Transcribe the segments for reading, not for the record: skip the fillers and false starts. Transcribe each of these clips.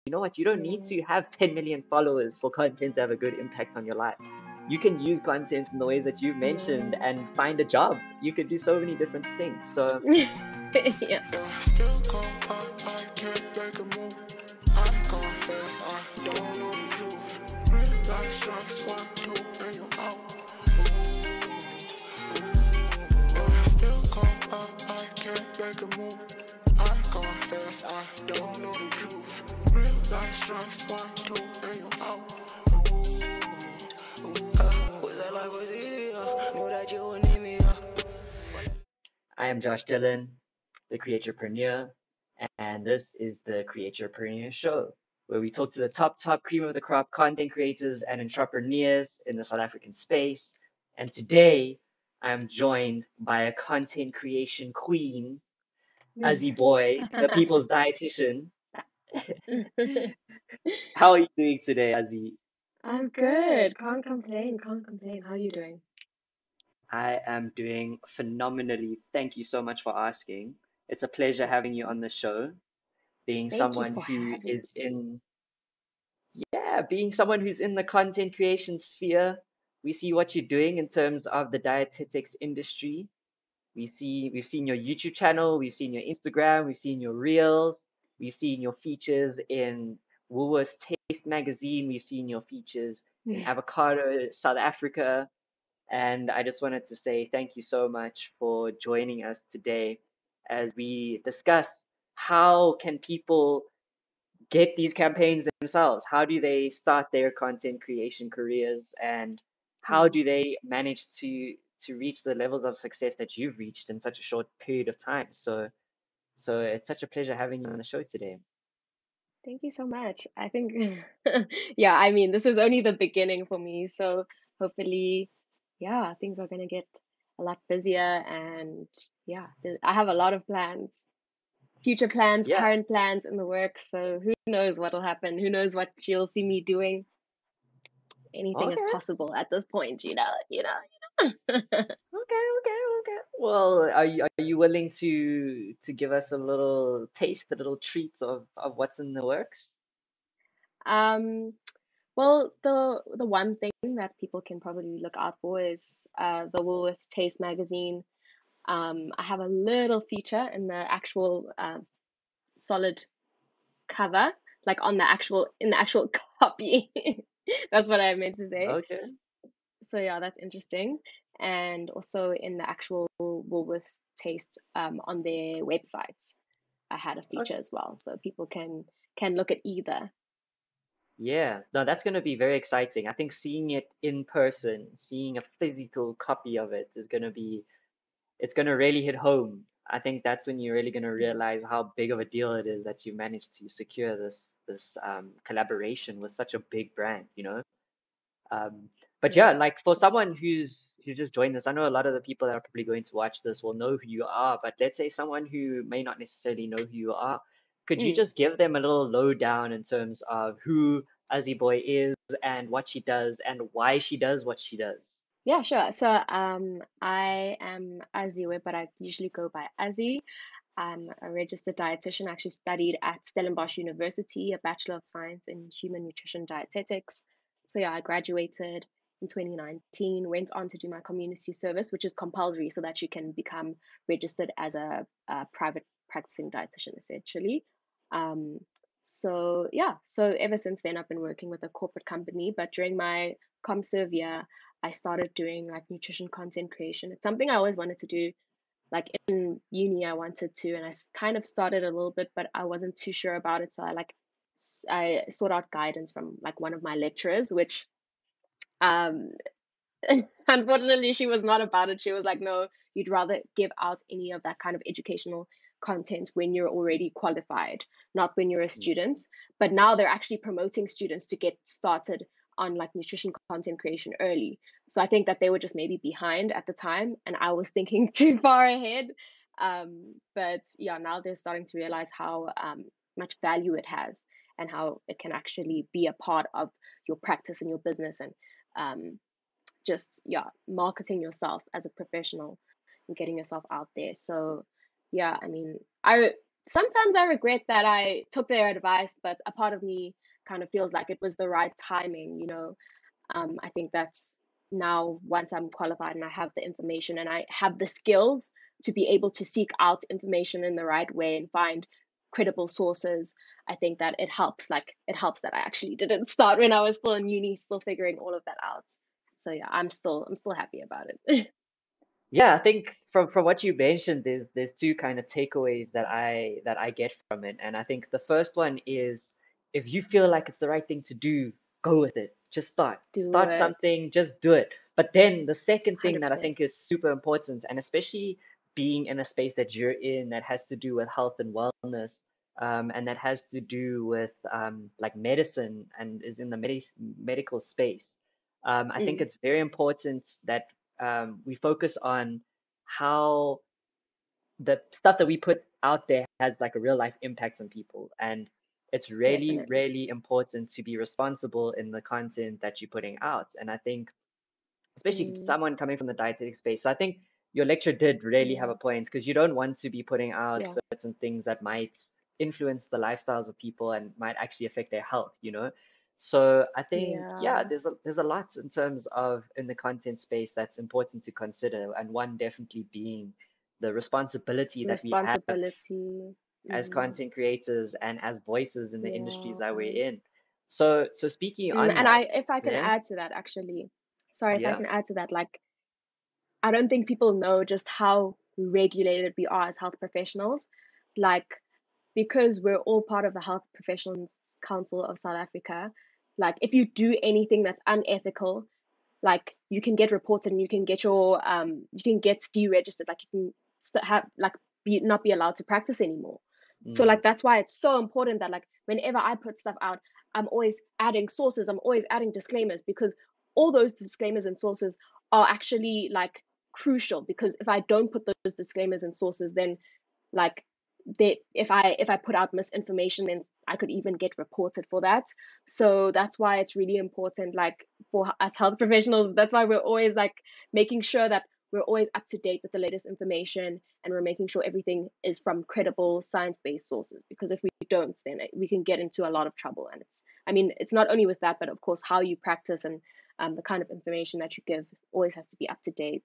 you know what? You don't need to have 10 million followers for content to have a good impact on your life. You can use content in the ways that you've mentioned and find a job. You could do so many different things. So Yeah. I am Josh Dillon, the Creatorpreneur, and this is the Creatorpreneur Show, where we talk to the top cream of the crop content creators and entrepreneurs in the South African space. And today, I'm joined by a content creation queen, Booi, the people's dietitian. How are you doing today, Azzy? I'm good. Can't complain. How are you doing? I am doing phenomenally. Thank you so much for asking. It's a pleasure having you on the show. Being Thank you someone for who having is me. being someone who's in the content creation sphere, we see what you're doing in terms of the dietetics industry. We've seen your YouTube channel, we've seen your Instagram, we've seen your reels, we've seen your features in Woolworths Taste Magazine, we've seen your features in Avocado, South Africa. And I just wanted to say thank you so much for joining us today as we discuss how can people get these campaigns themselves? How do they start their content creation careers, and how do they manage to reach the levels of success that you've reached in such a short period of time? So it's such a pleasure having you on the show today. Thank you so much. I think, yeah, I mean, this is only the beginning for me. So hopefully, yeah, things are going to get a lot busier. And yeah, I have a lot of plans, future plans, Yeah. current plans in the works. So who knows what will happen? Who knows what you'll see me doing? Anything is Okay. possible at this point, you know. Okay. Well, are you willing to give us a little taste, a little treat of what's in the works? Um, well, the one thing that people can probably look out for is the Woolworths Taste Magazine. I have a little feature in the actual solid cover, like on the actual in the actual copy. That's what I meant to say. Okay. So yeah, that's interesting. And also in the actual Woolworths Taste on their websites, I had a feature Okay. as well, so people can look at either. Yeah, no, that's going to be very exciting. I think seeing it in person, seeing a physical copy of it is going to be, it's going to really hit home. I think that's when you're really going to realize how big of a deal it is that you managed to secure this collaboration with such a big brand, you know? Um, but Yeah. yeah, like for someone who's just joined this, I know a lot of the people that are probably going to watch this will know who you are, but let's say someone who may not necessarily know who you are, could you Mm. just give them a little lowdown in terms of who Boy is and what she does and why she does what she does? Yeah, sure. So I am Aziwe, but I usually go by Azzy. I'm a registered dietitian. I actually studied at Stellenbosch University, a Bachelor of Science in Human Nutrition Dietetics. So yeah, I graduated in 2019, went on to do my community service, which is compulsory so that you can become registered as a private practicing dietitian, essentially. Um, so yeah, so ever since then, I've been working with a corporate company, but during my ComServe year, I started doing like nutrition content creation. It's something I always wanted to do. Like in uni, I wanted to, and I kind of started a little bit, but I wasn't too sure about it. So I sought out guidance from like one of my lecturers, which um unfortunately she was not about it. She was like, no, you'd rather give out any of that kind of educational content when you're already qualified, not when you're a student. But now they're actually promoting students to get started on like nutrition content creation early. So I think that they were just maybe behind at the time and I was thinking too far ahead. But yeah, now they're starting to realize how much value it has and how it can actually be a part of your practice and your business, and just yeah, marketing yourself as a professional and getting yourself out there. So yeah, I mean, I sometimes I regret that I took their advice, but a part of me kind of feels like it was the right timing, you know. I think that's now once I'm qualified and I have the information and I have the skills to be able to seek out information in the right way and find credible sources. I think that it helps that I actually didn't start when I was still in uni, still figuring all of that out. So yeah, I'm still happy about it. Yeah, I think from what you mentioned, there's two kind of takeaways that I get from it. And I think the first one is, if you feel like it's the right thing to do, go with it. Just start. Do Start it. something, just do it. But then the second thing that I 100%. think is super important, and especially being in a space that you're in that has to do with health and wellness, and that has to do with like medicine and is in the medical space. I think Mm, it's very important that we focus on how the stuff that we put out there has like a real life impact on people. And it's really, definitely. really important to be responsible in the content that you're putting out. And I think, especially Mm, someone coming from the dietetic space, so I think your lecture did really have yeah. a point, because you don't want to be putting out Yeah. certain things that might influence the lifestyles of people and might actually affect their health, you know? So I think, yeah, Yeah. there's a lot in terms of in the content space that's important to consider, and one definitely being the responsibility that we have Responsibility. as Mm, content creators and as voices in the industries yeah. that we're in. So speaking on And that, if I can yeah, add to that, actually, sorry, if I yeah, can add to that, like, I don't think people know just how regulated we are as health professionals. Like, because we're all part of the Health Professionals Council of South Africa, like, if you do anything that's unethical, like, you can get reported and you can get deregistered, like, you can have, like, be not be allowed to practice anymore. So, mm, like, that's why it's so important that, like, whenever I put stuff out, I'm always adding sources, I'm always adding disclaimers, because all those disclaimers and sources are actually, like, crucial. Because if I don't put those disclaimers and sources, then, like, if I put out misinformation, then I could even get reported for that. So that's why it's really important, like, for us health professionals. That's why we're always, like, making sure that we're always up to date with the latest information, and we're making sure everything is from credible science-based sources, because if we don't, then we can get into a lot of trouble. And it's not only with that, but of course how you practice, and the kind of information that you give always has to be up to date.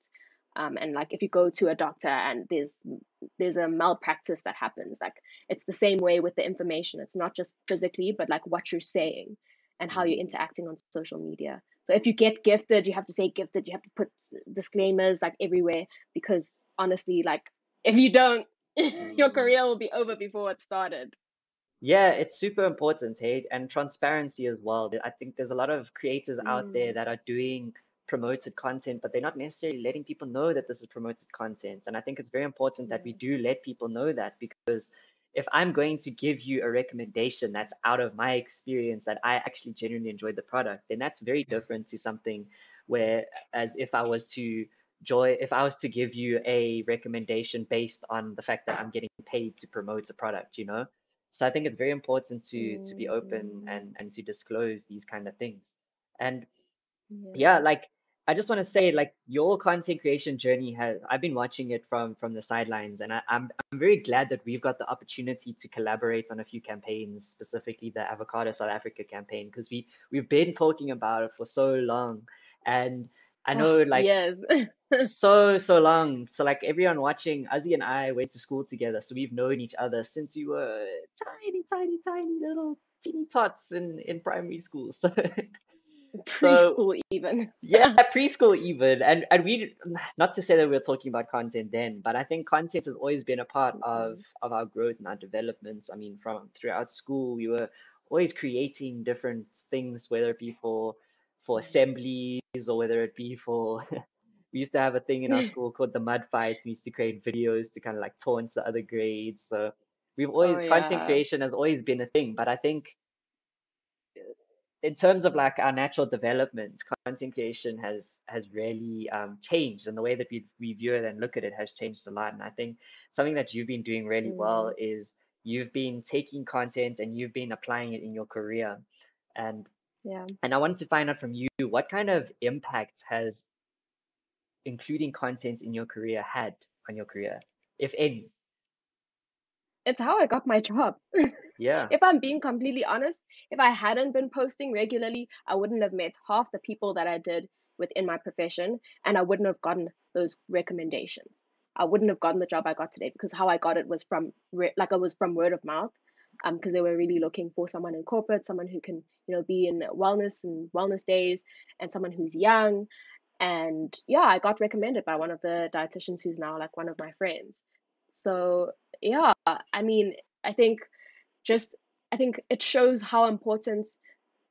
And, like, if you go to a doctor and there's a malpractice that happens, like, it's the same way with the information. It's not just physically, but, like, what you're saying and how you're mm, interacting on social media. So if you get gifted, you have to say gifted, you have to put disclaimers, like, everywhere, because honestly, like, if you don't, your mm. career will be over before it started. Yeah, it's super important, hey, and transparency as well. I think there's a lot of creators out there Mm, that are doing promoted content, but they're not necessarily letting people know that this is promoted content. And I think it's very important that we yeah. do let people know that, because if I'm going to give you a recommendation that's out of my experience, that I actually genuinely enjoyed the product, then that's very different to something where, as if I was to give you a recommendation based on the fact that I'm getting paid to promote a product, you know? So I think it's very important to be open Mm, and to disclose these kind of things. And yeah, yeah. like I just want to say, like, your content creation journey has, I've been watching it from the sidelines, and I'm very glad that we've got the opportunity to collaborate on a few campaigns, specifically the Avocado South Africa campaign, because we've been talking about it for so long. And I Oh, know, like, yes. so long. So like everyone watching, Ozzy and I went to school together, so we've known each other since we were tiny little teeny tots in primary school. So so Preschool even. yeah, preschool even. And we, not to say that we were talking about content then, but I think content has always been a part Mm, of our growth and our developments. I mean, from throughout school, we were always creating different things, whether it be for assemblies, or whether it be for we used to have a thing in our mm. school called the mud fights. We used to create videos to kind of like taunt the other grades. So we've Oh always, content yeah. creation has always been a thing. But I think in terms of like our natural development, content creation has really changed, and the way that we view it and look at it has changed a lot. And I think something that you've been doing really well Mm, is you've been taking content and you've been applying it in your career. And yeah. I wanted to find out from you, what kind of impact has including content in your career had on your career, if any? it's how I got my job. Yeah. If I'm being completely honest, if I hadn't been posting regularly, I wouldn't have met half the people that I did within my profession, and I wouldn't have gotten those recommendations. I wouldn't have gotten the job I got today because how I got it was from like, it was from word of mouth, because they were really looking for someone in corporate, someone who can, be in wellness and wellness days, and someone who's young. And yeah, I got recommended by one of the dietitians who's now like one of my friends. So yeah, I mean, I think just I think it shows how important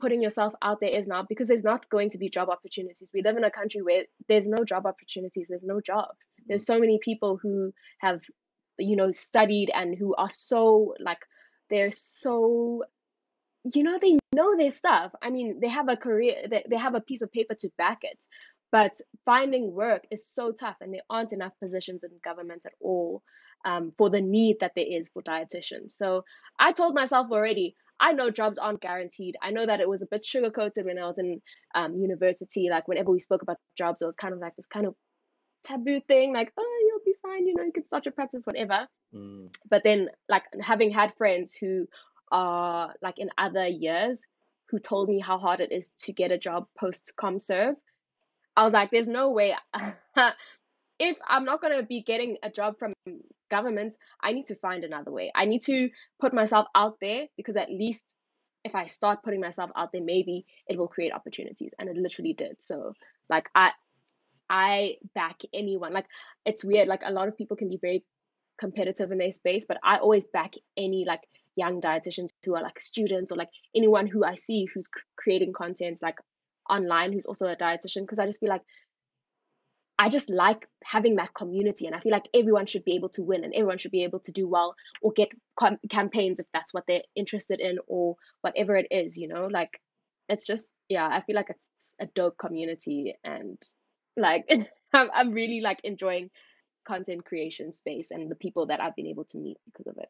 putting yourself out there is now, because there's not going to be job opportunities. We live in a country where there's no job opportunities, there's no jobs. Mm. There's so many people who have, studied, and who are so like, they're so, they know their stuff. I mean, they have a career, they have a piece of paper to back it. But finding work is so tough, and there aren't enough positions in government at all, for the need that there is for dietitians. So I told myself already, I know jobs aren't guaranteed. I know that it was a bit sugar coated when I was in university. Like, whenever we spoke about jobs, it was kind of like this kind of taboo thing, like, oh, you'll be fine, you can start your practice, whatever. Mm. But then, like, having had friends who are like in other years, who told me how hard it is to get a job post ComServe, I was like, there's no way. If I'm not going to be getting a job from government, I need to find another way. I need to put myself out there, because at least if I start putting myself out there, maybe it will create opportunities. And it literally did. So like, I back anyone. Like, it's weird. Like, a lot of people can be very competitive in their space, but I always back any like young dietitians who are like students, or like anyone who I see who's creating content like online, who's also a dietitian, because I just feel like, I just like having that community, and I feel like everyone should be able to win, and everyone should be able to do well, or get campaigns if that's what they're interested in, or whatever it is. Like, it's just, yeah, I feel like it's a dope community, and like, I'm really like enjoying content creation space and the people that I've been able to meet because of it.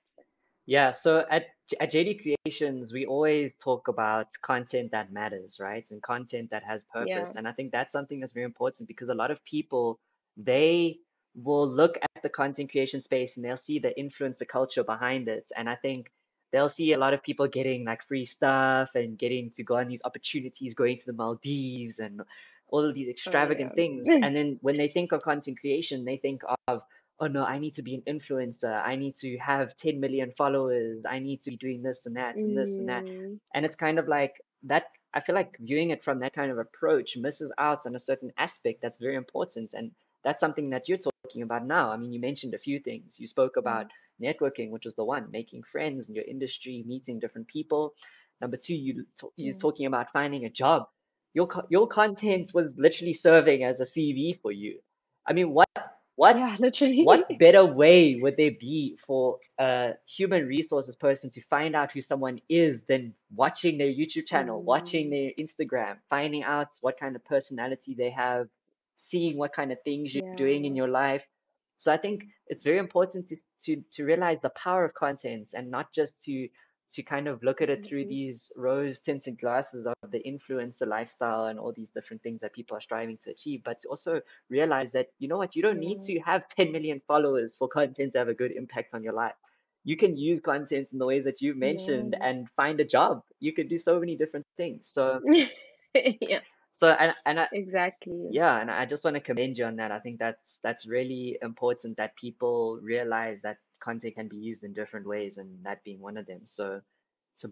Yeah, so at JD Creations, we always talk about content that matters, right? And content that has Yeah. purpose. And I think that's something that's very important, because a lot of people, they will look at the content creation space and they'll see the influencer culture behind it. And I think they'll see a lot of people getting like free stuff and getting to go on these opportunities, going to the Maldives and all of these Oh extravagant things. yeah. And then when they think of content creation, they think of, oh no, I need to be an influencer. I need to have 10 million followers. I need to be doing this and that and this and that. Mm, And it's kind of like that. I feel like viewing it from that kind of approach misses out on a certain aspect that's very important. And that's something that you're talking about now. I mean, you mentioned a few things. You spoke about mm, networking, which was the one, making friends in your industry, meeting different people. Number two, you're mm. talking about finding a job. Your content was literally serving as a CV for you. I mean, what Yeah, literally. what better way would there be for a human resources person to find out who someone is than watching their YouTube channel, watching Mm, their Instagram, finding out what kind of personality they have, seeing what kind of things you're doing in yeah. your life. So I think it's very important to realize the power of content, and not just to kind of look at it through Definitely. these rose tinted glasses of the influencer lifestyle and all these different things that people are striving to achieve, but to also realize that, you know what, you don't need Yeah. to have 10 million followers for content to have a good impact on your life. You can use content in the ways that you've mentioned No. and find a job. You could do so many different things. So, Yeah, and I, exactly. yeah, and I just want to commend you on that. I think that's really important that people realize that content can be used in different ways, and that being one of them. So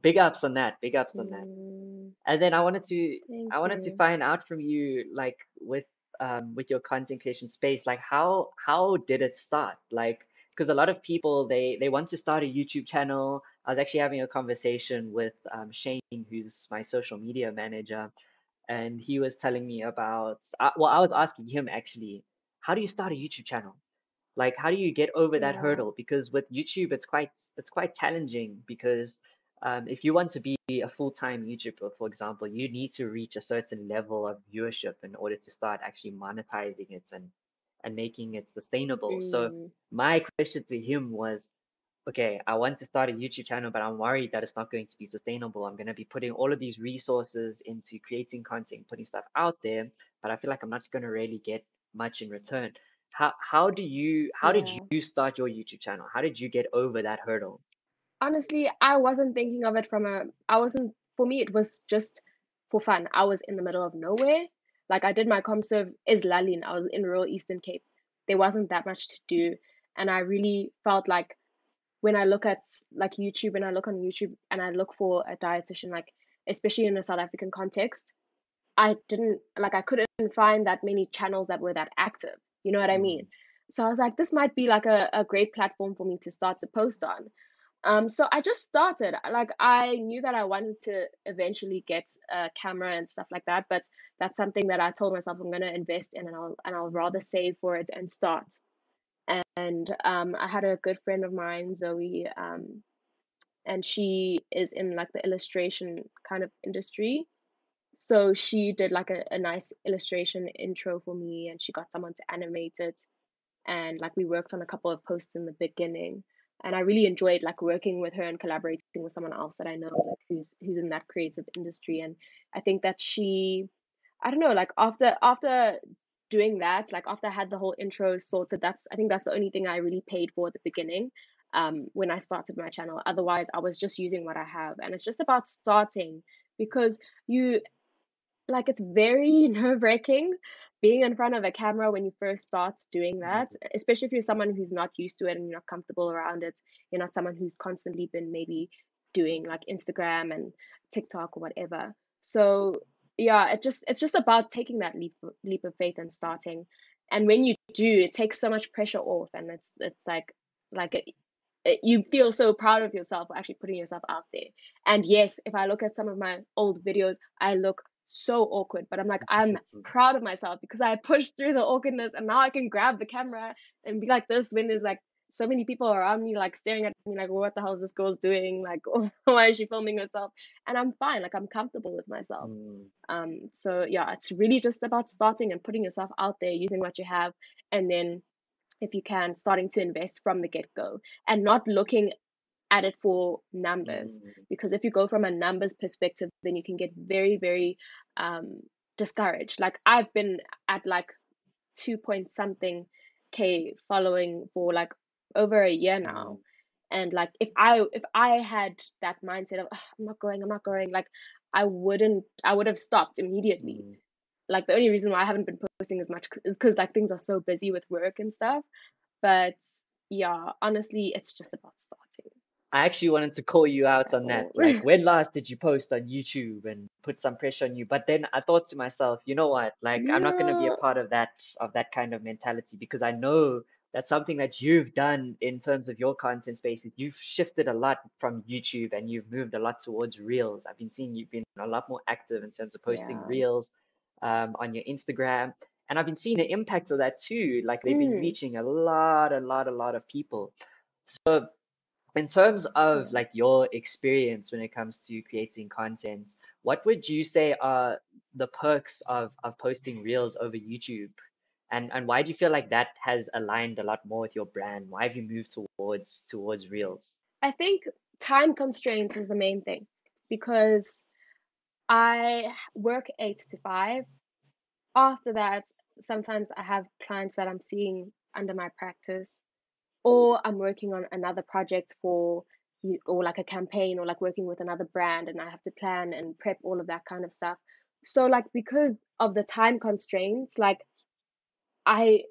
big ups on that. Big ups on that. Mm, And then thank I wanted to you. find out from you, like with your content creation space, like how did it start? Like, because a lot of people they want to start a YouTube channel. I was actually having a conversation with Shane, who's my social media manager, and he was telling me about well, I was asking him actually, how do you start a YouTube channel? Like, how do you get over that Yeah. hurdle? Because with YouTube, it's quite challenging, because if you want to be a full-time YouTuber, for example, you need to reach a certain level of viewership in order to start actually monetizing it and making it sustainable. So Mm, my question to him was, okay, I want to start a YouTube channel, but I'm worried that it's not going to be sustainable. I'm going to be putting all of these resources into creating content, putting stuff out there, but I feel like I'm not going to really get much in return. How did Yeah. you start your YouTube channel? How did you get over that hurdle? Honestly, I wasn't thinking of it from a I wasn't for me, it was just for fun. I was in the middle of nowhere. Like I did my ComServe Lalin. I was in rural Eastern Cape. There wasn't that much to do. And I really felt like when I look at like YouTube and I look on YouTube and I look for a dietitian, like especially in a South African context, I couldn't find that many channels that were that active. You know what I Mm, mean? So I was like, this might be like a great platform for me to start to post on. So I just started. Like I knew that I wanted to eventually get a camera and stuff like that, but that's something that I told myself I'm gonna invest in, and I'll rather save for it and start. And I had a good friend of mine, Zoe, and she is in like the illustration kind of industry. So she did like a nice illustration intro for me, and she got someone to animate it, and like we worked on a couple of posts in the beginning, and I really enjoyed like working with her and collaborating with someone else that I know like who's in that creative industry. And I think that she, I don't know, like after doing that, like after I had the whole intro sorted, I think that's the only thing I really paid for at the beginning, when I started my channel. Otherwise I was just using what I have, and it's just about starting, because you like it's very nerve-wracking being in front of a camera when you first start doing that, mm, especially if you're someone who's not used to it and you're not comfortable around it. You're not someone who's constantly been maybe doing like Instagram and TikTok or whatever. So yeah, it's just about taking that leap of faith and starting. And when you do, it takes so much pressure off, and it's like you feel so proud of yourself for actually putting yourself out there. And yes, if I look at some of my old videos, I look so awkward, but I'm like, I'm proud of myself because I pushed through the awkwardness, and now I can grab the camera and be like this when there's like so many people around me, like staring at me, like, what the hell is this girl's doing? Like, why is she filming herself? And I'm fine, like, I'm comfortable with myself. mm, So yeah, it's really just about starting and putting yourself out there, using what you have, and then if you can, starting to invest from the get go and not looking at it for numbers. mm, Because if you go from a numbers perspective, then you can get very, very um, discouraged. Like I've been at like 2 point something K following for like over a year now. mm, And like if I had that mindset of, "Ugh, I'm not going, like I would have stopped immediately. mm. Like the only reason why I haven't been posting as much is because like things are so busy with work and stuff. But yeah, honestly, it's just about starting. I actually wanted to call you out That's on that. all. Like, when last did you post on YouTube and put some pressure on you? But then I thought to myself, you know what? Like, I'm not going to be a Yeah. part of that kind of mentality, because I know that's something that you've done in terms of your content spaces. You've shifted a lot from YouTube and you've moved a lot towards Reels. I've been seeing you've been a lot more active in terms of posting Yeah. Reels on your Instagram. And I've been seeing the impact of that too. Like, they've been Mm. reaching a lot of people. So in terms of Yeah. like your experience when it comes to creating content, what would you say are the perks of posting reels over YouTube? And why do you feel like that has aligned a lot more with your brand? Why have you moved towards reels? I think time constraints is the main thing, because I work 8 to 5. After that, sometimes I have clients that I'm seeing under my practice, or I'm working on another project for you, or like a campaign, or like working with another brand, and I have to plan and prep all of that kind of stuff. So like because of the time constraints, like I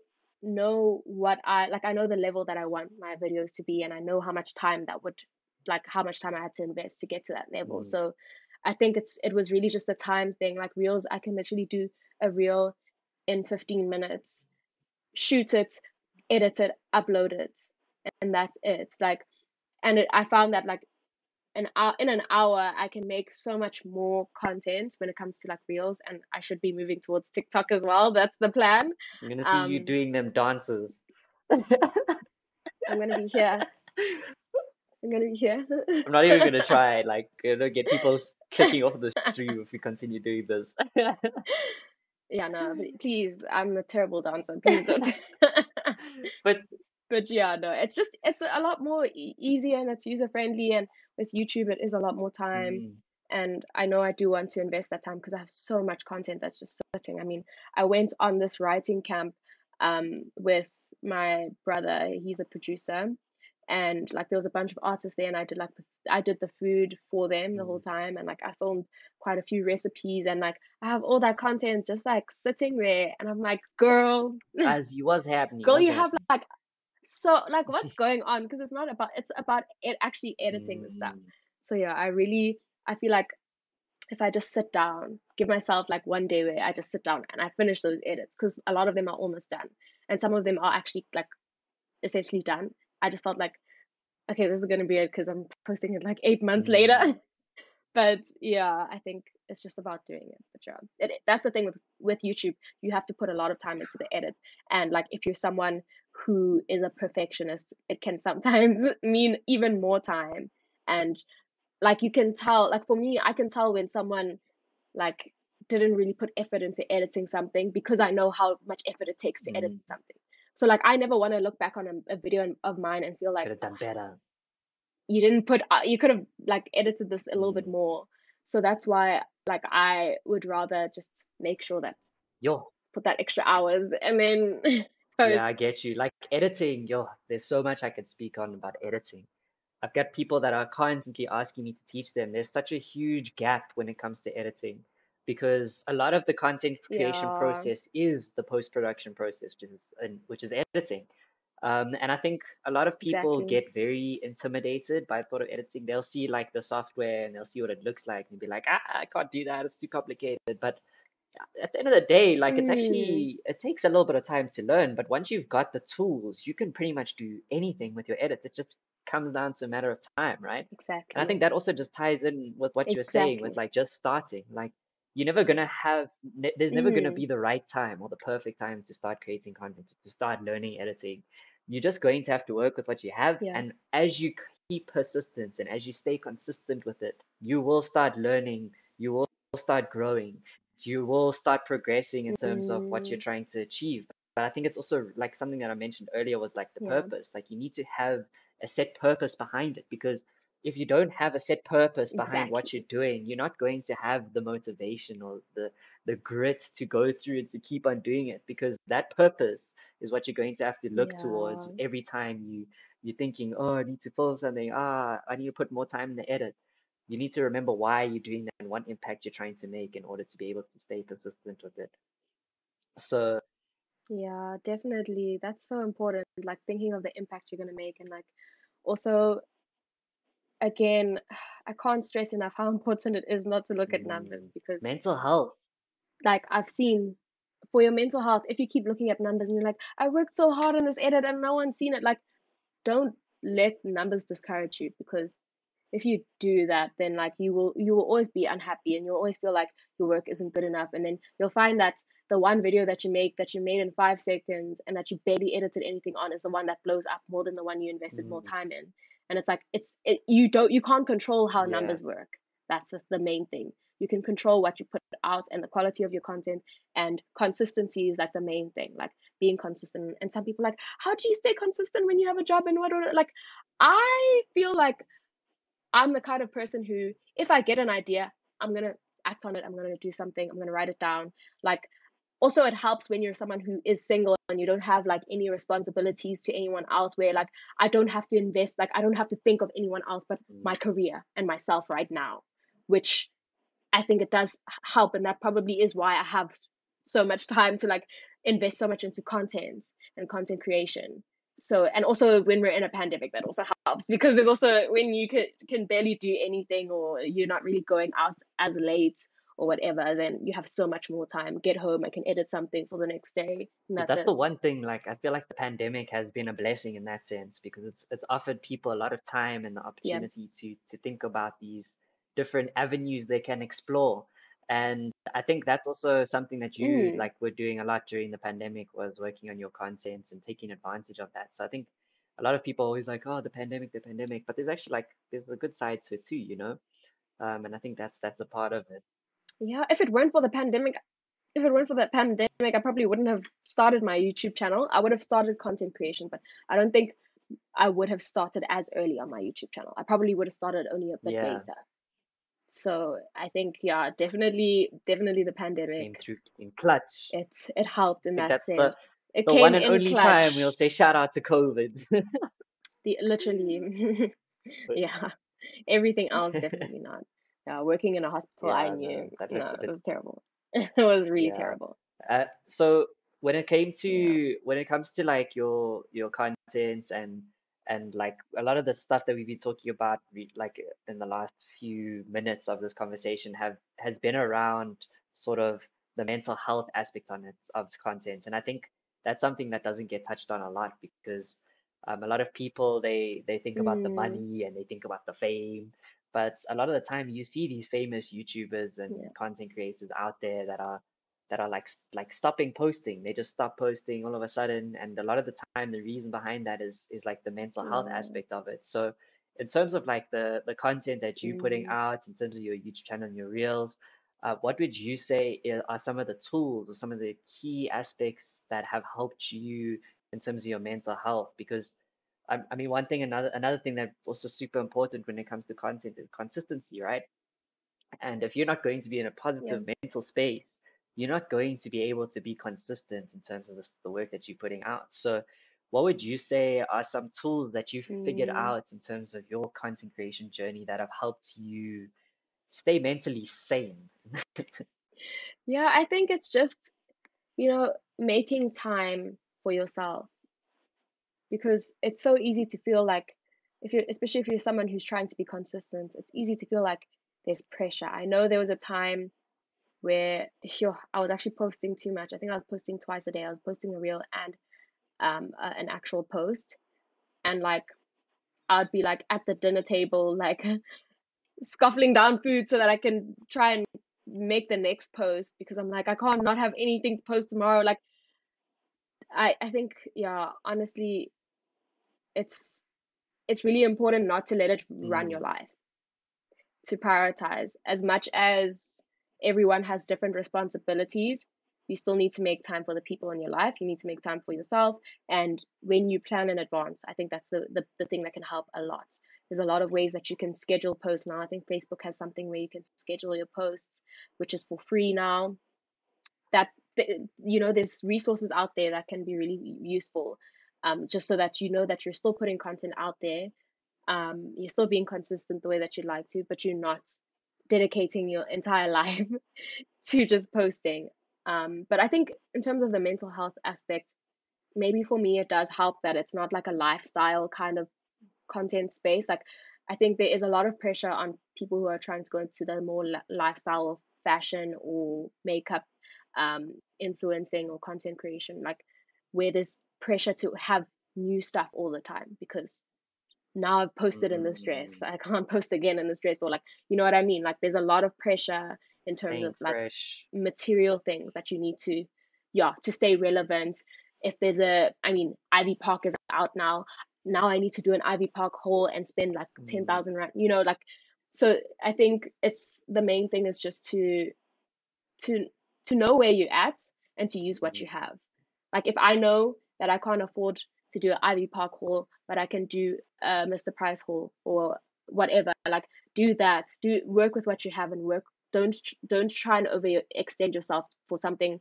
know what I know the level that I want my videos to be, and I know how much time that would like how much time I had to invest to get to that level. Mm, So I think it was really just a time thing. Like reels, I can literally do a reel in 15 minutes, shoot it, edit it, upload it, and that's it. Like, I found that like in an hour I can make so much more content when it comes to like reels, and I should be moving towards TikTok as well. That's the plan. I'm gonna see you Um, doing them dances. I'm gonna be here. I'm gonna be here. I'm not even gonna try, like, get people clicking off the stream if we continue doing this. Yeah, no, please. I'm a terrible dancer. Please don't. But But yeah, no, it's a lot more easier, and it's user friendly. And with YouTube, it is a lot more time. mm, And I know I do want to invest that time because I have so much content that's just sitting. I mean, I went on this writing camp with my brother. He's a producer, and like there was a bunch of artists there, and I did the food for them the whole time, and like I filmed quite a few recipes, and like I have all that content just like sitting there, and I'm like, girl, As he was happening, girl, was you have happening. like, so like what's going on? Because it's about it actually editing the stuff. Mm, So yeah, I feel like if I just sit down, give myself like one day where I just sit down and I finish those edits, because a lot of them are almost done, and some of them are actually like essentially done. I just felt like, okay, this is gonna be it because I'm posting it like 8 months mm, later. But yeah, I think it's just about doing it. But yeah, that's the thing with YouTube. You have to put a lot of time into the edit, and like if you're someone who is a perfectionist, it can sometimes mean even more time. And like you can tell, like for me, I can tell when someone like didn't really put effort into editing something, because I know how much effort it takes to edit mm. something. So like I never want to look back on a video of mine and feel like, Could have oh, done better. you didn't put you could have like edited this a little bit Mm. more. So that's why like I would rather just make sure that Yo, put that extra hours and then yeah, post. I get you. Like editing, yo, there's so much I could speak on about editing. I've got people that are constantly asking me to teach them. There's such a huge gap when it comes to editing because a lot of the content creation Yeah, process is the post-production process, which is editing. And I think a lot of people exactly. get very intimidated by the thought of editing. They'll see like the software and they'll see what it looks like and be like, I can't do that. It's too complicated. But at the end of the day, like Mm, it takes a little bit of time to learn, but once you've got the tools, you can pretty much do anything with your edits. It just comes down to a matter of time, right? And I think exactly. that also just ties in with what you're saying with Exactly. like just starting. Like you're never gonna there's never gonna Mm, be the right time or the perfect time to start creating content, to start learning editing. You're just going to have to work with what you have, yeah. and as you keep persistent and as you stay consistent with it, you will start learning, you will start growing, you will start progressing in terms of what you're Mm, trying to achieve. But I think it's also like something that I mentioned earlier was like the yeah, purpose. Like you need to have a set purpose behind it because if you don't have a set purpose behind what you're exactly. doing, you're not going to have the motivation or the grit to go through and to keep on doing it because that purpose is what you're going to have to look towards Yeah. every time you're thinking, oh, I need to film something, I need to put more time in the edit. You need to remember why you're doing that and what impact you're trying to make in order to be able to stay persistent with it. So, Yeah, definitely. That's so important. Like thinking of the impact you're gonna make, and like also again, I can't stress enough how important it is not to look at numbers, because mental health. like I've seen for your mental health, if you keep looking at numbers and you're like, I worked so hard on this edit and no one's seen it, like don't let numbers discourage you, because if you do that, then like you will always be unhappy and you'll always feel like your work isn't good enough, and then you'll find that the one video that you made in 5 seconds and that you barely edited anything on is the one that blows up more than the one you invested more Mm, time in. And it's like you can't control how yeah, numbers work. That's the main thing. You can control what you put out and the quality of your content, and consistency is like the main thing, like being consistent. And some people like, how do you stay consistent when you have a job and what? Like, I feel like I'm the kind of person who, if I get an idea, I'm gonna act on it. I'm gonna do something. I'm gonna write it down. Like, also, it helps when you're someone who is single and you don't have like any responsibilities to anyone else. Where like I don't have to invest, like I don't have to think of anyone else but mm. my career and myself right now, which I think it does help, and that probably is why I have so much time to like invest so much into content and content creation. So, and also when we're in a pandemic, that also helps, because there's also when you can barely do anything, or you're not really going out as late or whatever, then you have so much more time. Get home, I can edit something for the next day, and that's That's the it. one thing, like I feel like the pandemic has been a blessing in that sense because it's offered people a lot of time and the Yeah. opportunity to think about these different avenues they can explore. And I think that's also something that you Mm. like were doing a lot during the pandemic was working on your content and taking advantage of that. So I think a lot of people always like, oh, the pandemic, but there's actually like there's a good side to it too, you know? And I think that's a part of it. Yeah. If it weren't for that pandemic, I probably wouldn't have started my YouTube channel. I would have started content creation, but I don't think I would have started as early on my YouTube channel. I probably would have started only a bit Yeah, later. So I think, yeah, definitely the came pandemic, through in clutch. it helped in I think that that's the sense. It The one came and in only time we'll clutch. say shout out to COVID. Literally, But yeah. Everything else, definitely not. Working in a hospital, I yeah, knew no, that no, looks a it bit. was terrible. It was really Yeah. terrible. So Yeah. when it comes to like your content and like a lot of the stuff that we've been talking about like in the last few minutes of this conversation have has been around sort of the mental health aspect on it of content, and I think that's something that doesn't get touched on a lot because a lot of people they think about the Mm, money and they think about the fame, but a lot of the time you see these famous YouTubers and yeah. content creators out there that are like stopping posting. They just stop posting all of a sudden, and a lot of the time the reason behind that is like the mental health Yeah. aspect of it. So in terms of like the content that you're putting Mm, out, in terms of your YouTube channel and your reels, what would you say are some of the tools or some of the key aspects that have helped you in terms of your mental health? Because I mean, one thing, another thing that's also super important when it comes to content is consistency, right? And if you're not going to be in a yeah. positive mental space, you're not going to be able to be consistent in terms of the work that you're putting out. So, what would you say are some tools that you've figured Mm, out in terms of your content creation journey that have helped you stay mentally sane? yeah, I think it's just, making time for yourself, because it's so easy to feel like, if you're especially if you're someone who's trying to be consistent, it's easy to feel like there's pressure. I know there was a time where I was actually posting too much. I think I was posting twice a day. I was posting a reel and an actual post, and like I'd be like at the dinner table, like scuffling down food so that I can try and make the next post, because I'm like, I can't not have anything to post tomorrow. Like I think, yeah, honestly, it's it's really important not to let it run your Mm, life, to prioritize. As much as everyone has different responsibilities, you still need to make time for the people in your life. You need to make time for yourself. And when you plan in advance, I think that's the thing that can help a lot. There's a lot of ways that you can schedule posts now. I think Facebook has something where you can schedule your posts, which is for free now. That, there's resources out there that can be really useful, just so that you know that you're still putting content out there, you're still being consistent the way that you'd like to, but you're not dedicating your entire life to just posting. But I think in terms of the mental health aspect, maybe for me it does help that it's not like a lifestyle kind of content space. Like, I think there is a lot of pressure on people who are trying to go into the more lifestyle of fashion or makeup, influencing or content creation, like where there's pressure to have new stuff all the time, because now I've posted in this dress, mm, I can't post again in this dress, or like, you know what I mean? Like, there's a lot of pressure in terms staying of like fresh. material things that you need to, yeah, to stay relevant. If there's I mean, Ivy Park is out now. Now I need to do an Ivy Park haul and spend like Mm, 10,000 rand, like, so I think it's the main thing is just to to know where you're at and to use what mm, you have. Like, if I know that I can't afford to do an Ivy Park haul, but I can do a Mr. Price haul or whatever, like, do that. Do work with what you have and work. Don't try and overextend yourself for something,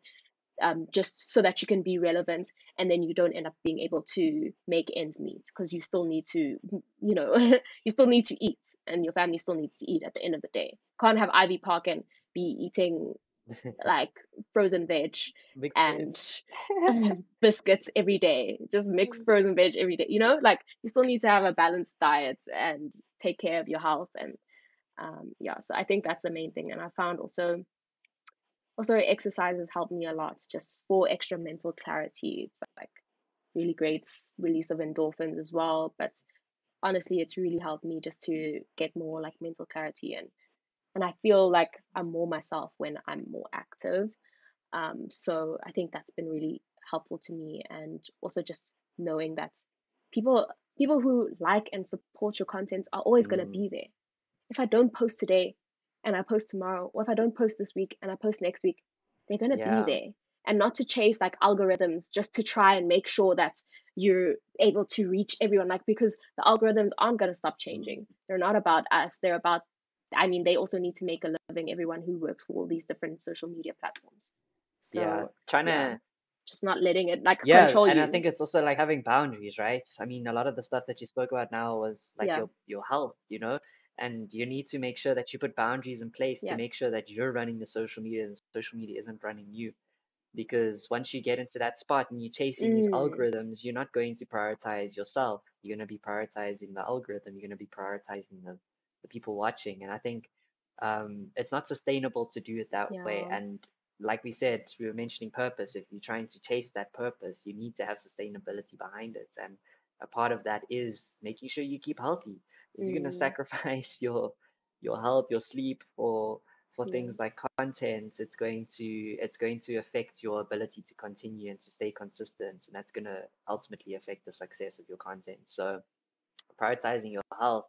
just so that you can be relevant, and then you don't end up being able to make ends meet, because you still need to, you still need to eat, and your family still needs to eat at the end of the day. Can't have Ivy Park and be eating like frozen veg mixed veg. and biscuits every day. Just mix frozen veg every day. Like, you still need to have a balanced diet and take care of your health. And yeah, so I think that's the main thing. And I found also exercise has helped me a lot, just for extra mental clarity. It's like really great release of endorphins as well. But honestly, it's really helped me just to get more like mental clarity, and I feel like I'm more myself when I'm more active. So I think that's been really helpful to me, and also just knowing that people people who like and support your content are always going to Mm, be there. If I don't post today and I post tomorrow, or if I don't post this week and I post next week, they're going to be yeah. there. And not to chase like algorithms just to try and make sure that you're able to reach everyone, like, because the algorithms aren't going to stop changing. Mm, They're not about us. They're about, I mean, they also need to make a living, everyone who works for all these different social media platforms. yeah. So yeah. just not letting it like Yeah, control and I you. think it's also like having boundaries, right? I mean, a lot of the stuff that you spoke about now was like Yeah, your health, and you need to make sure that you put boundaries in place to yeah. make sure that you're running the social media and social media isn't running you. Because once you get into that spot and you're chasing these Mm, algorithms, you're not going to prioritize yourself. You're going to be prioritizing the algorithm. You're going to be prioritizing the people watching. And I think it's not sustainable to do it that way. yeah. And like we were mentioning purpose. If you're trying to chase that purpose, you need to have sustainability behind it. And a part of that is making sure you keep healthy. If you're going to Mm, sacrifice your health, your sleep, for yeah. things like content, it's going to affect your ability to continue and to stay consistent, and that's going to ultimately affect the success of your content. So prioritizing your health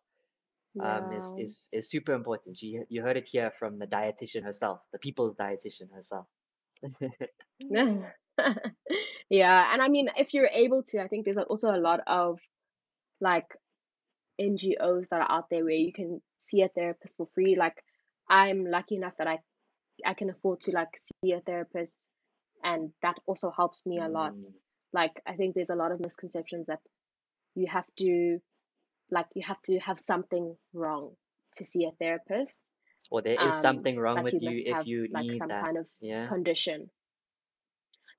is Yeah. is is super important. You heard it here from the dietitian herself, the people's dietitian herself. Yeah, and I mean, if you're able to, I think there's also a lot of like NGOs that are out there where you can see a therapist for free. Like, I'm lucky enough that I can afford to like see a therapist, and that also helps me a lot. Mm. Like, I think there's a lot of misconceptions that you have to you have to have something wrong to see a therapist. Or there is something wrong Like with you you must if have you like need some that. kind of Yeah, condition.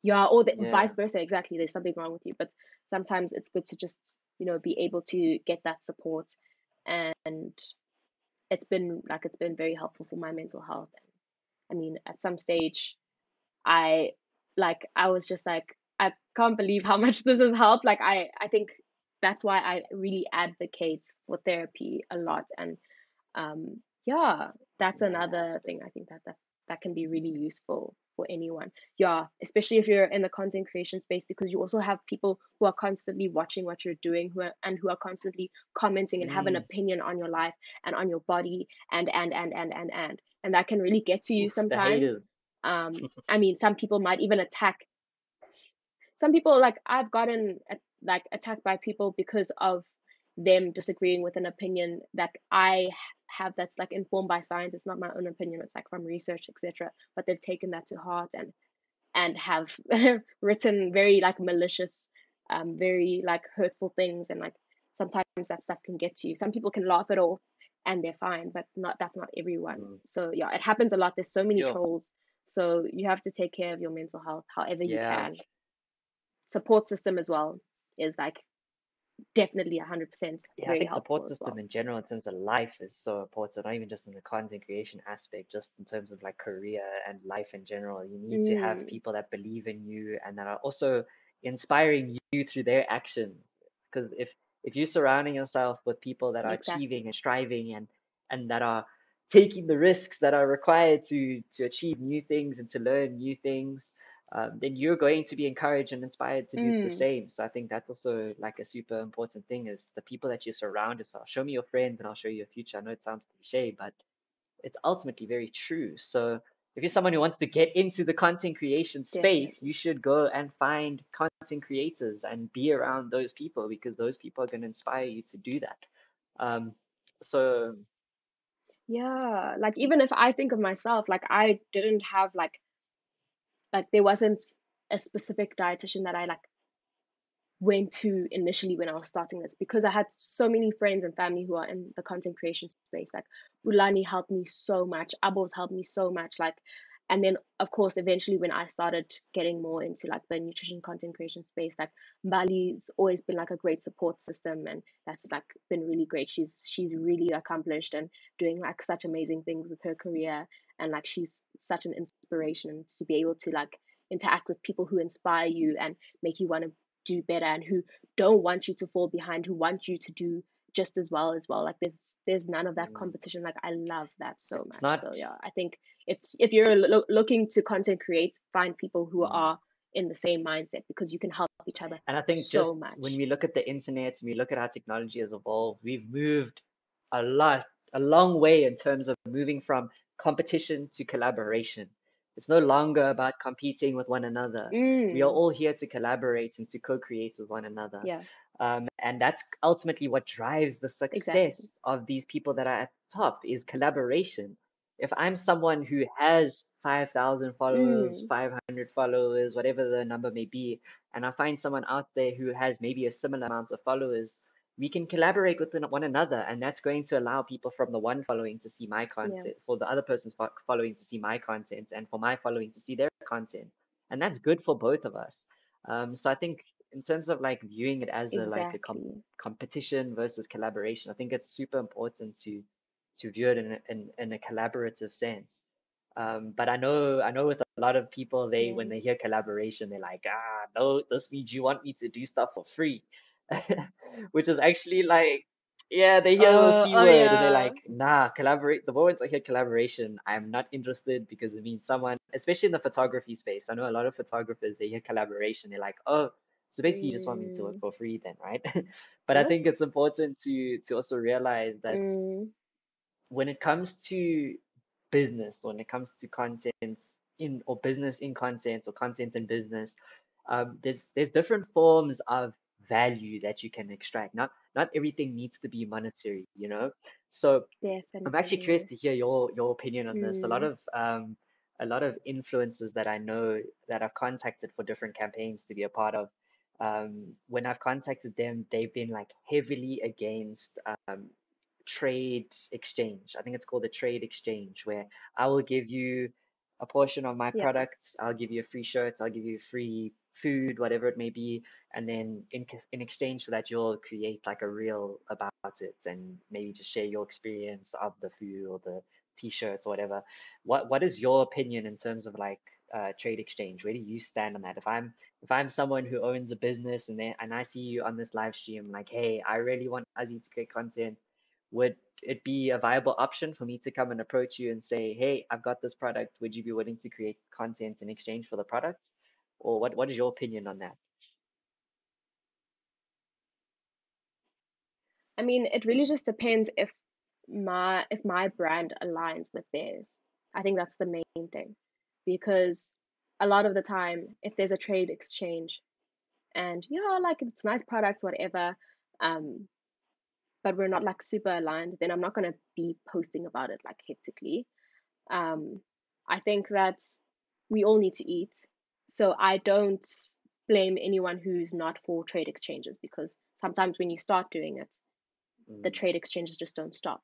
Yeah, or yeah. vice versa. Exactly, there's something wrong with you. But sometimes it's good to just be able to get that support, and it's been very helpful for my mental health. And I mean, at some stage, I I was just like, I can't believe how much this has helped. Like, I think that's why I really advocate for therapy a lot. And yeah, that's No, it has another been. thing I think that can be really useful for anyone. Yeah, especially if you're in the content creation space, because you also have people who are constantly watching what you're doing, who are constantly commenting and have an Mm. opinion on your life and on your body, and that can really get to you Oof, the sometimes. haters. I mean, some people might even attack. Some people, like, I've gotten like attacked by people because of them disagreeing with an opinion that have that's like informed by science. It's not my own opinion, it's like from research, etc., but they've taken that to heart and have written very like malicious, very like hurtful things. And like sometimes that stuff can get to you. Some people can laugh it off and they're fine, but not that's not everyone. Mm. So yeah, it happens a lot. There's so many Yo, trolls, so you have to take care of your mental health however you yeah. can. Support system as well is like definitely 100% Yeah, I very think helpful support as system well. in general in terms of life is so important, not even just in the content creation aspect, just in terms of like career and life in general. You need to have Mm, people that believe in you and that are also inspiring you through their actions. Because if you're surrounding yourself with people that are exactly. achieving and striving and that are taking the risks that are required to achieve new things and to learn new things, then you're going to be encouraged and inspired to do the Mm, same. So I think that's also like a super important thing is the people that you surround yourself. Show me your friends and I'll show you your future. I know it sounds cliche, but it's ultimately very true. So if you're someone who wants to get into the content creation space, definitely. you should go and find content creators and be around those people because those people are going to inspire you to do that. Um, so Yeah, like even if I think of myself, like I didn't have like there wasn't a specific dietitian that I like went to initially when I was starting this, because I had so many friends and family who are in the content creation space. Like Bulani helped me so much, Abos helped me so much. Like, and then of course, eventually when I started getting more into like the nutrition content creation space, like Bali's always been like a great support system, and that's like been really great. She's really accomplished and doing like such amazing things with her career, and like she's such an inspiration to be able to like interact with people who inspire you and make you want to do better, and who don't want you to fall behind, who want you to do just as well. Like there's none of that mm, competition. Like I love that so it's much. So not. yeah, I think if you're looking to content create, find people who Mm. are in the same mindset, because you can help each other And I think so just when much. we look at the internet and we look at how technology has evolved, we've moved a lot, a long way in terms of moving from competition to collaboration. It's no longer about competing with one another. We are Mm, all here to collaborate and to co-create with one another. yeah, And that's ultimately what drives the exactly. success of these people that are at the top is collaboration. if I'm someone who has 5,000 followers, Mm, 500 followers, whatever the number may be, and I find someone out there who has maybe a similar amount of followers, we can collaborate with one another, and that's going to allow people from the one following to see my yeah, content, for the other person's following to see my content, and for my following to see their content, and that's good for both of us. So I think in terms of like viewing it as a like a exactly. competition versus collaboration, I think it's super important to view it in a collaborative sense. But I know with a lot of people, they Yeah. when they hear collaboration, they're like, no, this means you want me to do stuff for free, which is actually like, yeah, they hear the C Oh word and they're yeah. like, nah, collaborate. The moment I hear collaboration, I'm not interested because it means someone, especially in the photography space. I know a lot of photographers, they hear collaboration, they're like, oh, so basically you just want me to work Mm, for free then, right? But I nope. think it's important to also realize that Mm, when it comes to business, when it comes to content in or business in content or content in business, there's different forms of value that you can extract. Not everything needs to be monetary, you know. So I'm actually curious definitely. to hear your opinion on this. Mm, A lot of influencers that I know that I've contacted for different campaigns to be a part of. When I've contacted them, they've been like heavily against trade exchange. I think it's called a trade exchange, where I will give you a portion of my yeah. product, I'll give you a free shirt, I'll give you free food, whatever it may be, and then in exchange for that, you'll create like a reel about it and maybe just share your experience of the food or the t-shirts or whatever. What is your opinion in terms of like trade exchange? Where do you stand on that? If I'm someone who owns a business and I see you on this live stream, like, hey, I really want Ozzy to create content, would it be a viable option for me to come and approach you and say, hey, I've got this product. Would you be willing to create content in exchange for the product? Or what is your opinion on that? I mean, it really just depends if my brand aligns with theirs. I think that's the main thing. Because a lot of the time, if there's a trade exchange and yeah, like it's nice products, whatever, um, but we're not like super aligned, then I'm not gonna be posting about it like hectically. Um, I think that we all need to eat. So I don't blame anyone who's not for trade exchanges because sometimes when you start doing it, the Mm, trade exchanges just don't stop.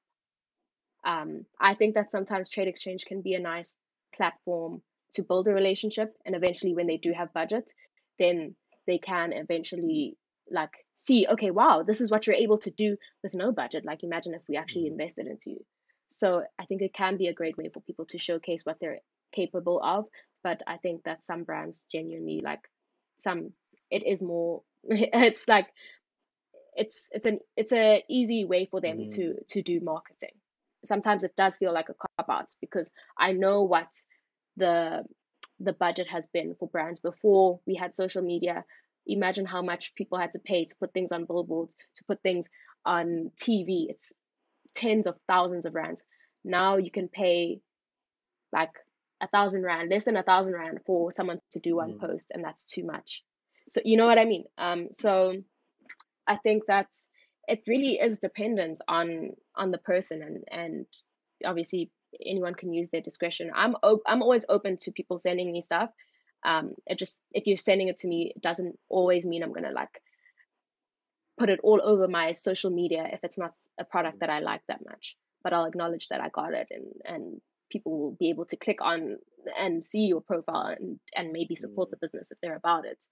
I think that sometimes trade exchange can be a nice platform to build a relationship, and eventually, when they do have budget, then they can eventually like see, okay, wow, this is what you're able to do with no budget. Like, imagine if we actually mm, invested into you. So I think it can be a great way for people to showcase what they're capable of. But I think that some brands genuinely like some. It is more. It's like it's a easy way for them mm, to do marketing. Sometimes it does feel like a cop out because I know what the the budget has been for brands before we had social media. Imagine how much people had to pay to put things on billboards, to put things on TV. It's tens of thousands of rands. Now you can pay like 1,000 rand, less than 1,000 rand for someone to do one mm, post, and that's too much. So you know what I mean. So I think that's it really is dependent on the person and obviously anyone can use their discretion. I'm always open to people sending me stuff. It just if you're sending it to me, it doesn't always mean I'm gonna like put it all over my social media if it's not a product that I like that much. But I'll acknowledge that I got it and people will be able to click on and see your profile and maybe support mm, the business if they're about it.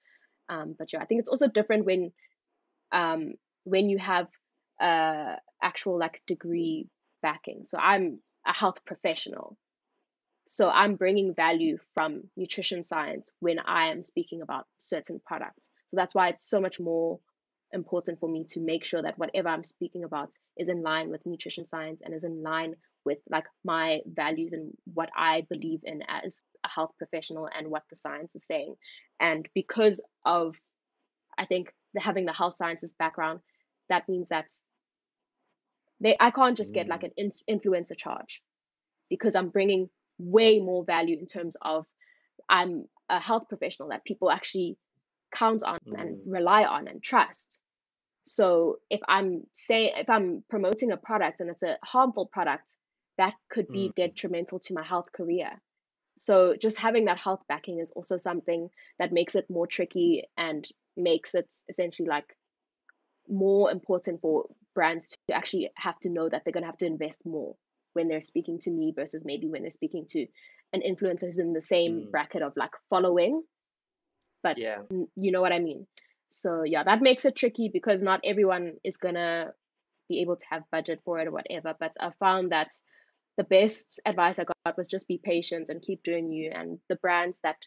But yeah, I think it's also different um, when you have actual like degree backing. So I'm a health professional. So I'm bringing value from nutrition science when I am speaking about certain products. So that's why it's so much more important for me to make sure that whatever I'm speaking about is in line with nutrition science and is in line with like my values and what I believe in as a health professional and what the science is saying. And because of I think having the health sciences background, that means that I can't just get like mm, an influencer charge because I'm bringing way more value in terms of I'm a health professional that people actually count on and mm, rely on and trust. So if I'm promoting a product and it's a harmful product, that could be Mm, detrimental to my health career. So just having that health backing is also something that makes it more tricky and makes it essentially like more important for brands to actually have to know that they're going to have to invest more when they're speaking to me versus maybe when they're speaking to an influencer who's in the same mm, bracket of like following, but yeah. you know what I mean. So yeah, that makes it tricky because not everyone is going to be able to have budget for it or whatever. But I found that the best advice I got was just be patient and keep doing you, and the brands that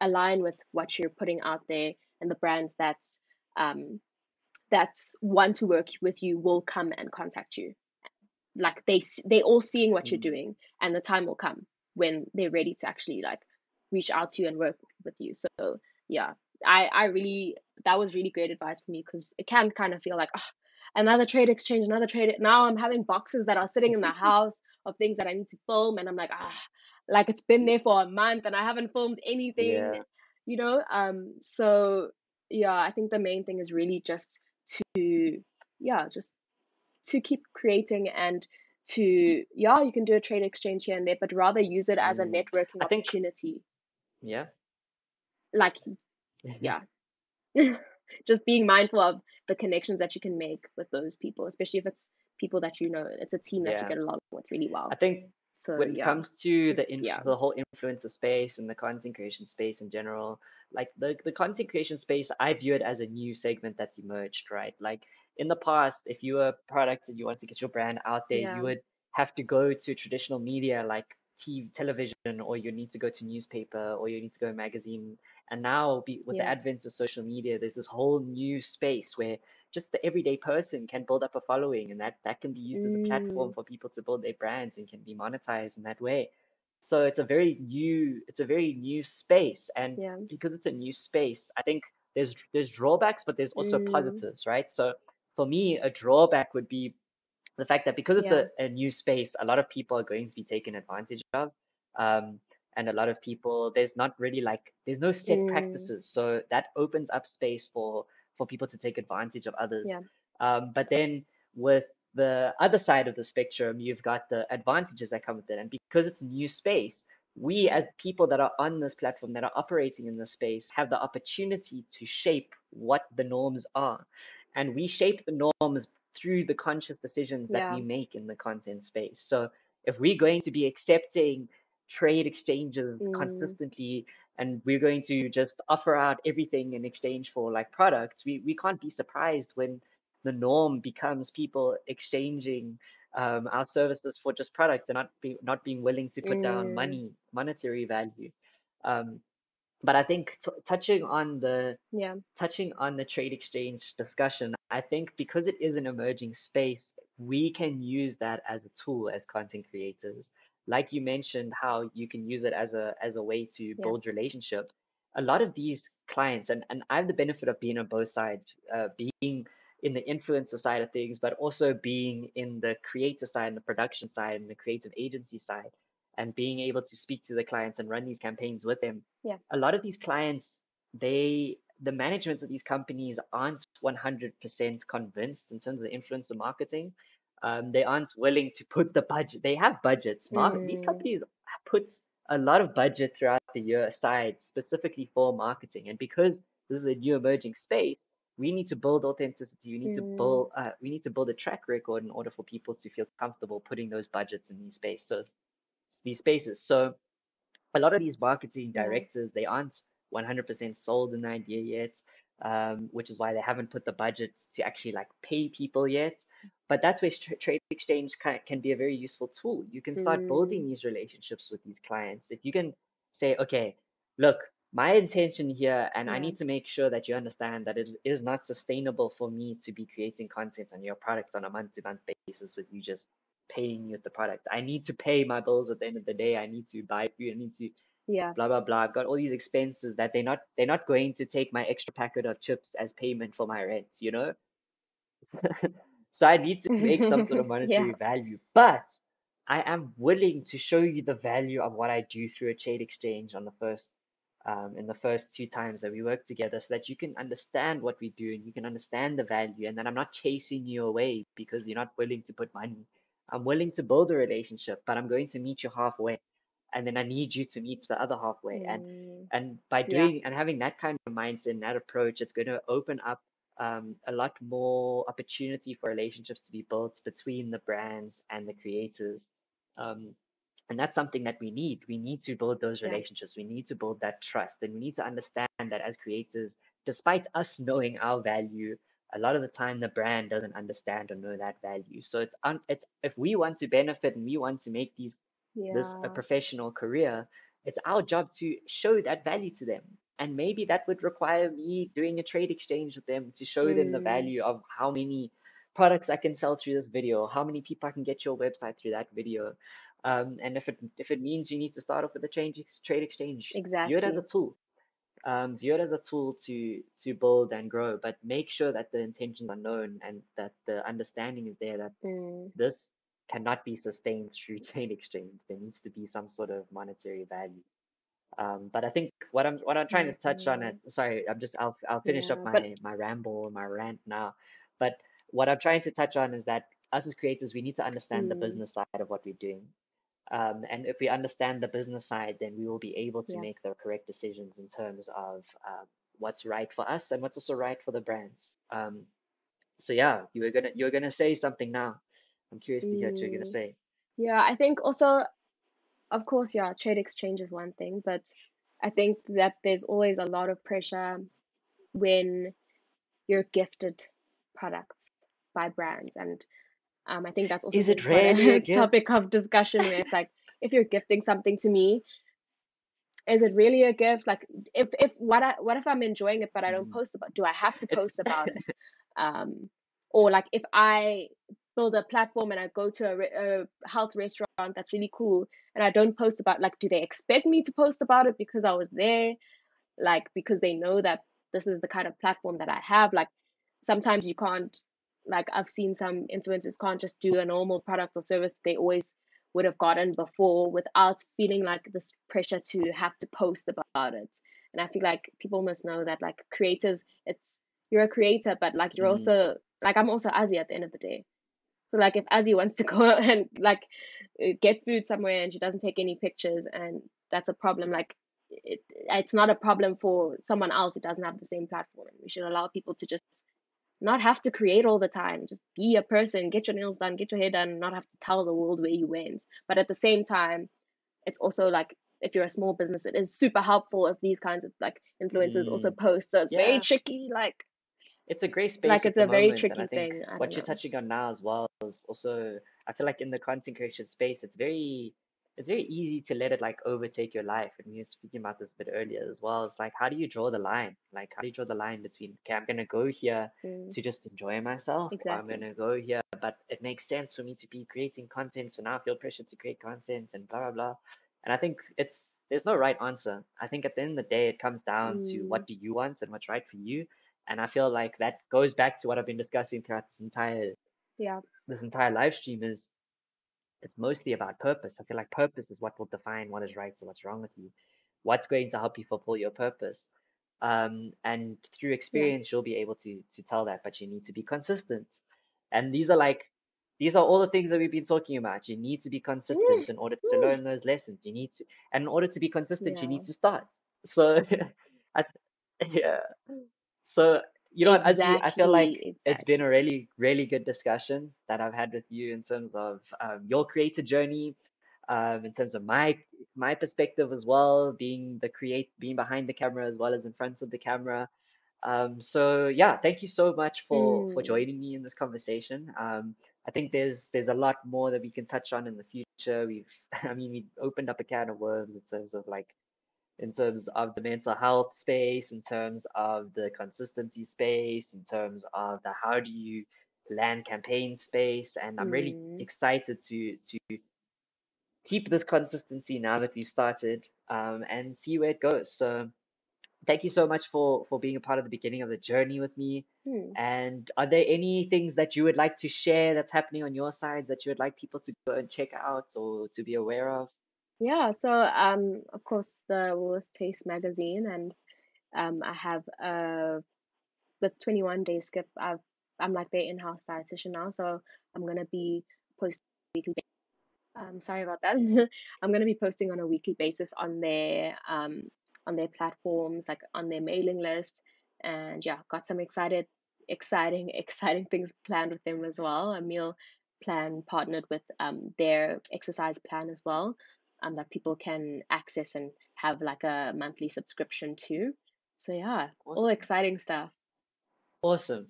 align with what you're putting out there and the brands um that want to work with you will come and contact you. Like they all seeing what you're Mm, doing, and the time will come when they're ready to actually like reach out to you and work with you. So yeah, I really, that was really great advice for me because it can kind of feel like, oh, another trade exchange, another trade. Now I'm having boxes that are sitting in the house of things that I need to film, and I'm like, like it's been there for a month and I haven't filmed anything, yeah. so yeah, I think the main thing is really just to, yeah, just to keep creating and to, yeah, you can do a trade exchange here and there, but rather use it as a Mm. networking I think, opportunity. yeah. Like, yeah, just being mindful of the connections that you can make with those people, especially if it's people that you know, it's a team that you Yeah. get along with really I well. think So when it yeah, comes to just yeah, the whole influencer space and the content creation space in general, like the content creation space, I view it as a new segment that's emerged, right? Like in the past, if you were a product and you want to get your brand out there, you yeah, would have to go to traditional media like TV, television, or you need to go to newspaper, or you need to go magazine. And now, with the yeah, advent of social media, there's this whole new space where just the everyday person can build up a following, and that can be used as a platform mm, for people to build their brands and can be monetized in that way. So it's a very new space, and yeah, because it's a new space, I think there's drawbacks, but there's also mm, positives, right? So for me, a drawback would be the fact that because it's yeah, a new space, a lot of people are going to be taken advantage of. Um, and a lot of people, there's not really like, there's no set mm, practices. So that opens up space for people to take advantage of others. yeah, But then with the other side of the spectrum, you've got the advantages that come with it. And because it's a new space, we as people that are on this platform, that are operating in this space, have the opportunity to shape what the norms are. And we shape the norms through the conscious decisions that yeah, we make in the content space. So if we're going to be accepting trade exchanges mm, consistently and we're going to just offer out everything in exchange for like products, we can't be surprised when the norm becomes people exchanging our services for just products and not being willing to put down mm, monetary value. Um, but I think yeah, touching on the trade exchange discussion, I think because it is an emerging space, we can use that as a tool as content creators. Like you mentioned, how you can use it as a way to yeah, build relationship. A lot of these clients, and I have the benefit of being on both sides, being in the influencer side of things, but also being in the creator side and the production side and the creative agency side, and being able to speak to the clients and run these campaigns with them. yeah, A lot of these clients, the management of these companies aren't 100% convinced in terms of influencer marketing. They aren't willing to put the budget. They have budgets. These mm, companies put a lot of budget throughout the year aside specifically for marketing. And because this is a new emerging space, we need to build authenticity. mm, We need to build a track record in order for people to feel comfortable putting those budgets in these spaces. So a lot of these marketing yeah, directors, they aren't 100% sold an idea yet, which is why they haven't put the budget to actually like pay people yet. But that's where trade exchange can be a very useful tool. You can start mm, building these relationships with these clients. If you can say, okay, look, my intention here, and I yeah, need to make sure that you understand that it is not sustainable for me to be creating content on your product on a month-to-month basis with you just paying you with the product. I need to pay my bills at the end of the day. I need to buy food. I need to yeah, blah blah blah. I've got all these expenses that they're not going to take my extra packet of chips as payment for my rent, you know? So I need to make some sort of yeah, monetary value. But I am willing to show you the value of what I do through a trade exchange on the first in the first two times that we work together so that you can understand what we do and you can understand the value and that I'm not chasing you away because you're not willing to put money. I'm willing to build a relationship, but I'm going to meet you halfway. And then I need you to meet the other halfway. Mm, And by yeah, doing and having that kind of mindset and that approach, it's going to open up a lot more opportunity for relationships to be built between the brands and the creators. Um, and that's something that we need. We need to build those yeah, relationships. We need to build that trust. And we need to understand that as creators, despite us knowing our value, a lot of the time the brand doesn't understand or know that value. So it's if we want to benefit and we want to make this a yeah. professional career, it's our job to show that value to them. And maybe that would require me doing a trade exchange with them to show them the Mm, value of how many products I can sell through this video, how many people I can get your website through that video. And if it means you need to start off with a trade exchange, view it as a exactly. tool. View it as a tool to build and grow, but make sure that the intentions are known and that the understanding is there that Mm, this cannot be sustained through trade exchange. There needs to be some sort of monetary value. But I think what I'm trying to touch on it. mm, Sorry, I'll finish up yeah, but my ramble, my rant now. But what I'm trying to touch on is that us as creators, we need to understand the mm, business side of what we're doing. And if we understand the business side, then we will be able to yeah. make the correct decisions in terms of what's right for us and what's also right for the brands. So yeah, you were gonna say something now. I'm curious to hear what you're gonna Mm, say. yeah, I think also, of course, yeah, trade exchange is one thing, but I think that there's always a lot of pressure when you're gifted products by brands. And I think that's also Is been it quite really a a gift? topic of discussion where it's like, if you're gifting something to me, is it really a gift? Like, if what if I'm enjoying it but I don't Mm. post about? Do I have to It's post about it? Um, or like if I build a platform and I go to a health restaurant that's really cool and I don't post about, like, do they expect me to post about it because I was there? Like, because they know that this is the kind of platform that I have. Like, sometimes you can't, like, I've seen some influencers can't just do a normal product or service they always would have gotten before without feeling like this pressure to have to post about it. And I feel like people must know that, like, creators, it's, you're a creator, but like you're mm, also, like, I'm also Azzy at the end of the day. So like if Azzy wants to go and like get food somewhere and she doesn't take any pictures, and that's a problem, like it's not a problem for someone else who doesn't have the same platform. We should allow people to just not have to create all the time. Just be a person, get your nails done, get your hair done, not have to tell the world where you went. But at the same time, it's also like if you're a small business, it is super helpful if these kinds of like influencers also mm, post. So it's very yeah, tricky, it's a great space like at it's the a very moment, and I tricky think thing. I don't what you're know. touching on now as well is also, I feel like in the content creation space, it's very easy to let it like overtake your life. And we were speaking about this a bit earlier as well. It's like, how do you draw the line? Like, how do you draw the line between, okay, I'm gonna go here Mm, to just enjoy myself, or I'm exactly. gonna go here, but it makes sense for me to be creating content, so now I feel pressure to create content and blah blah blah. And I think there's no right answer. I think at the end of the day, it comes down to Mm, what do you want and what's right for you. And I feel like that goes back to what I've been discussing throughout yeah. this entire live stream is it's mostly about purpose. I feel like purpose is what will define what is right and what's wrong with you. What's going to help you fulfill your purpose. And through Yeah. experience, you'll be able to tell that, but you need to be consistent. And these are all the things that we've been talking about. You need to be consistent in order to learn those lessons. And in order to be consistent, you Yeah. need to start. So, I, yeah. So, you know what, Azzy, I feel Exactly. like it's been Exactly. a really, really good discussion that I've had with you in terms of your creator journey, in terms of my perspective as well, being behind the camera as well as in front of the camera. So yeah, thank you so much for Mm, joining me in this conversation. I think there's a lot more that we can touch on in the future. I mean, we opened up a can of worms in terms of the mental health space, in terms of the consistency space, in terms of the how do you land campaign space. And I'm really mm. excited to keep this consistency now that we've started, and see where it goes. So thank you so much for being a part of the beginning of the journey with me. Hmm. And are there any things that you would like to share that's happening on your sides that you would like people to go and check out or to be aware of? Yeah, so of course the Woolworths Taste Magazine, and I have with 21 Day Skip, I'm like their in-house dietitian now, so I'm gonna be posting weekly. Sorry about that. I'm going to be posting on a weekly basis on their platforms, like on their mailing list, and yeah, got some exciting things planned with them as well. A meal plan partnered with their exercise plan as well, that people can access and have like a monthly subscription to. So yeah, all Awesome. exciting stuff. Awesome.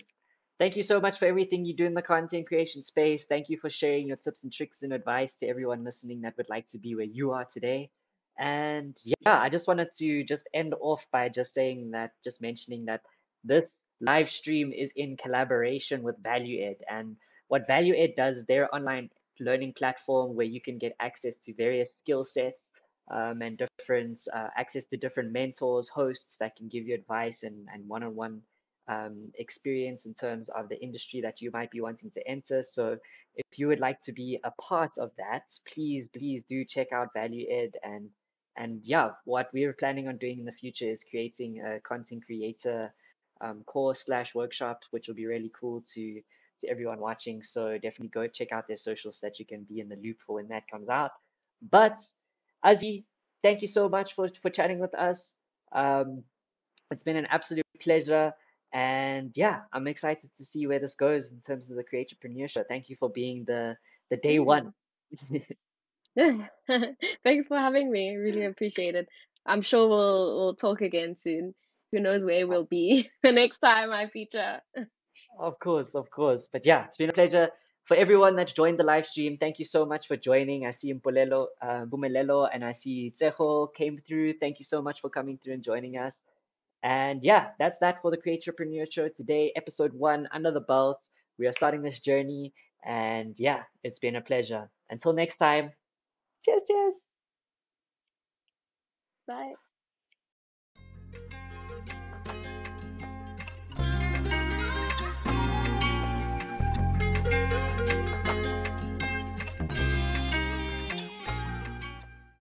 Thank you so much for everything you do in the content creation space. Thank you for sharing your tips and tricks and advice to everyone listening that would like to be where you are today. And yeah, I just wanted to just end off by just saying that, just mentioning that this live stream is in collaboration with Value Ed. And what Value Ed does, their online learning platform where you can get access to various skill sets and different access to different mentors, hosts that can give you advice and one-on-one experience in terms of the industry that you might be wanting to enter. So if you would like to be a part of that, please do check out Value Ed and yeah, what we're planning on doing in the future is creating a content creator course slash workshop, which will be really cool to everyone watching. So definitely go check out their socials so that you can be in the loop for when that comes out. But Azi, thank you so much for chatting with us. Um, it's been an absolute pleasure. And yeah, I'm excited to see where this goes in terms of the creatorpreneurship. Thank you for being the day one. Mm. Thanks for having me. Really appreciate it. I'm sure we'll talk again soon. Who knows where we'll be the next time I feature. Of course, of course. But yeah, it's been a pleasure. For everyone that's joined the live stream, thank you so much for joining. I see Bumelelo, and I see Tseho came through. Thank you so much for coming through and joining us. And yeah, that's that for the Creatorpreneur Show today, episode 1 under the belt. We are starting this journey, and yeah, it's been a pleasure. Until next time, cheers, cheers. Bye.